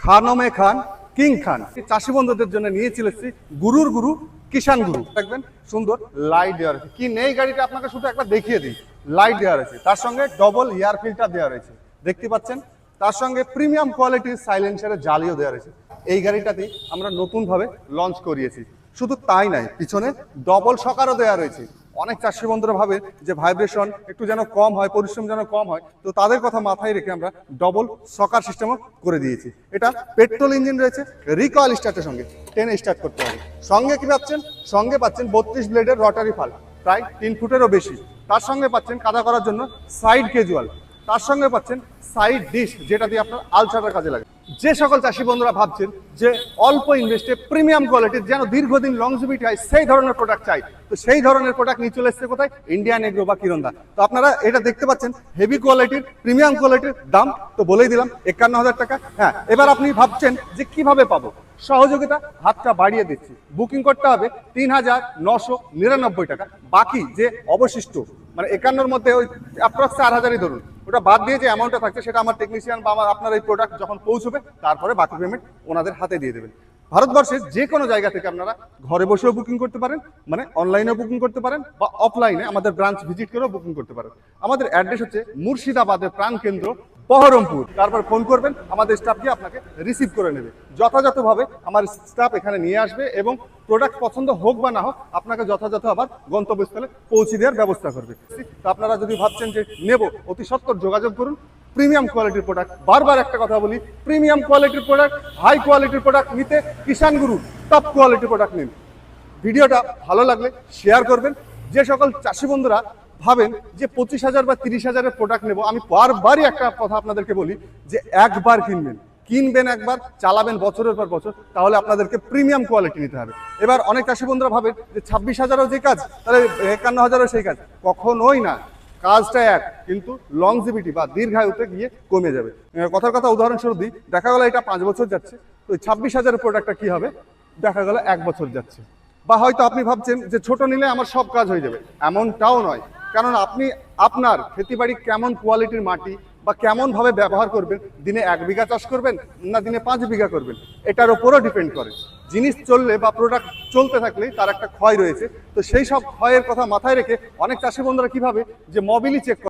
খানমে খান king খান চাষি বন্ধুদের জন্য নিয়ে চলেছি গুরুর গুরু কিষান গুরু। দেখবেন সুন্দর লাইট দেওয়া রয়েছে, কি নেই গাড়িটা আপনাকে শুধু একবার দেখিয়ে দিই। লাইট দেওয়া রয়েছে, তার সঙ্গে ডবল এয়ার ফিল্টার দেওয়া রয়েছে দেখতে পাচ্ছেন, তার সঙ্গে প্রিমিয়াম কোয়ালিটির সাইলেন্সারের জালিও দেওয়া রয়েছে। এই গাড়িটাতেই আমরা নতুনভাবে লঞ্চ করিয়েছি। শুধু তাই নাই, পিছনে ডবল শকারও দেওয়া রয়েছে। অনেক চাষি বন্ধুরা ভাবে যে ভাইব্রেশন একটু যেন কম হয়, পরিশ্রম যেন কম হয়, তো তাদের কথা মাথায় রেখে আমরা ডবল শকার সিস্টেমও করে দিয়েছি। এটা পেট্রোল ইঞ্জিন রয়েছে, রিকয়েল স্টার্টের সঙ্গে টেনে স্টার্ট করতে হবে। সঙ্গে কি পাচ্ছেন? সঙ্গে পাচ্ছেন 32 ব্লেডের রটারি ফাল, প্রায় 3 ফুটেরও বেশি। তার সঙ্গে পাচ্ছেন কাদা করার জন্য সাইড ক্যাজুয়াল, তার সঙ্গে পাচ্ছেন সাইড ডিশ, যেটা দিয়ে আপনার আলট্রাটার কাজে লাগে। যে সকল চাষি বন্ধুরা ভাবছেন যে অল্প ইনভেস্টে প্রিমিয়াম কোয়ালিটির যেন দীর্ঘদিন লংজিভিটি হয়, সেই ধরনের প্রোডাক্ট চাই, তো সেই ধরনের প্রোডাক্ট নিয়ে চলে এসছে কোথায়? ইন্ডিয়ান এগ্রো বা কিরণদা। তো আপনারা এটা দেখতে পাচ্ছেন হেভি কোয়ালিটির প্রিমিয়াম কোয়ালিটির দাম তো বলেই দিলাম 51,000 টাকা। হ্যাঁ, এবার আপনি ভাবছেন যে কিভাবে পাবো সহযোগিতা, হাতটা বাড়িয়ে দিচ্ছি। বুকিং করতে হবে 3,999 টাকা। বাকি যে অবশিষ্ট মানে 51-র মধ্যে ওই অ্যাপ্রক্স 4,000ই ধরুন, ওটা বাদ দিয়ে যে অ্যামাউন্টটা থাকছে সেটা আমার টেকনিশিয়ান বা আপনার এই প্রোডাক্ট যখন পৌঁছবে তারপরে বাকি পেমেন্ট ওনাদের হাতে দিয়ে দেবেন। ভারতবর্ষের যে কোনো জায়গা থেকে আপনারা ঘরে বসেও বুকিং করতে পারেন, মানে অনলাইনেও বুকিং করতে পারেন, বা অফলাইনে আমাদের ব্রাঞ্চ ভিজিট করেও বুকিং করতে পারেন। আমাদের অ্যাড্রেস হচ্ছে মুর্শিদাবাদের প্রাণকেন্দ্র বহরমপুর। তারপর ফোন করবেন, আমাদের স্টাফ গিয়ে আপনাকে রিসিভ করে নেবে। যথাযথভাবে আমার স্টাফ এখানে নিয়ে আসবে এবং প্রোডাক্ট পছন্দ হোক বা না হোক আপনাকে যথাযথ আবার গন্তব্যস্থলে পৌঁছে দেওয়ার ব্যবস্থা করবে। তো আপনারা যদি ভাবছেন যে নেব, অতি সত্বর যোগাযোগ করুন। প্রিমিয়াম কোয়ালিটির প্রোডাক্ট, বারবার একটা কথা বলি, প্রিমিয়াম কোয়ালিটির প্রোডাক্ট, হাই কোয়ালিটির প্রোডাক্ট নিতে কিষান গুরু টপ কোয়ালিটির প্রোডাক্ট নিন। ভিডিওটা ভালো লাগলে শেয়ার করবেন। যে সকল চাষি বন্ধুরা ভাবেন যে 25,000 বা 30,000-এর প্রোডাক্ট নেব, আমি বারবারই একটা কথা আপনাদেরকে বলি যে একবার কিনবেন একবার, চালাবেন বছরের পর বছর, তাহলে আপনাদেরকে প্রিমিয়াম কোয়ালিটি নিতে হবে। এবার অনেক চাষি বন্ধুরা ভাবেন যে 26,000-ও যে কাজ, তাহলে 51,000-ও সেই কাজ। কখনোই না, কাজটা এক, কিন্তু লংজিভিটি বা দীর্ঘায়ুতে গিয়ে কমে যাবে। কথার কথা উদাহরণস্বরূপ দিই, দেখা গেল এটা 5 বছর যাচ্ছে, তো 26,000-এর প্রোডাক্টটা কি হবে? দেখা গেল 1 বছর যাচ্ছে। বা হয়তো আপনি ভাবছেন যে ছোট নিলে আমার সব কাজ হয়ে যাবে, এমনটাও নয়। কারণ আপনি আপনার ক্ষেতিবাড়ি কেমন কোয়ালিটির মাটি বা কেমন ভাবে ব্যবহার করবেন, দিনে 1 বিঘা চাষ করবেন না দিনে 5 বিঘা করবেন, এটার উপরও ডিপেন্ড করে। জিনিস চললে বা প্রোডাক্ট চলতে থাকলেই তার একটা ক্ষয় রয়েছে, তো সেই সব ক্ষয়ের কথা মাথায় রেখে অনেক চাষি বন্ধুরা কিভাবে যে মোবিলি চেক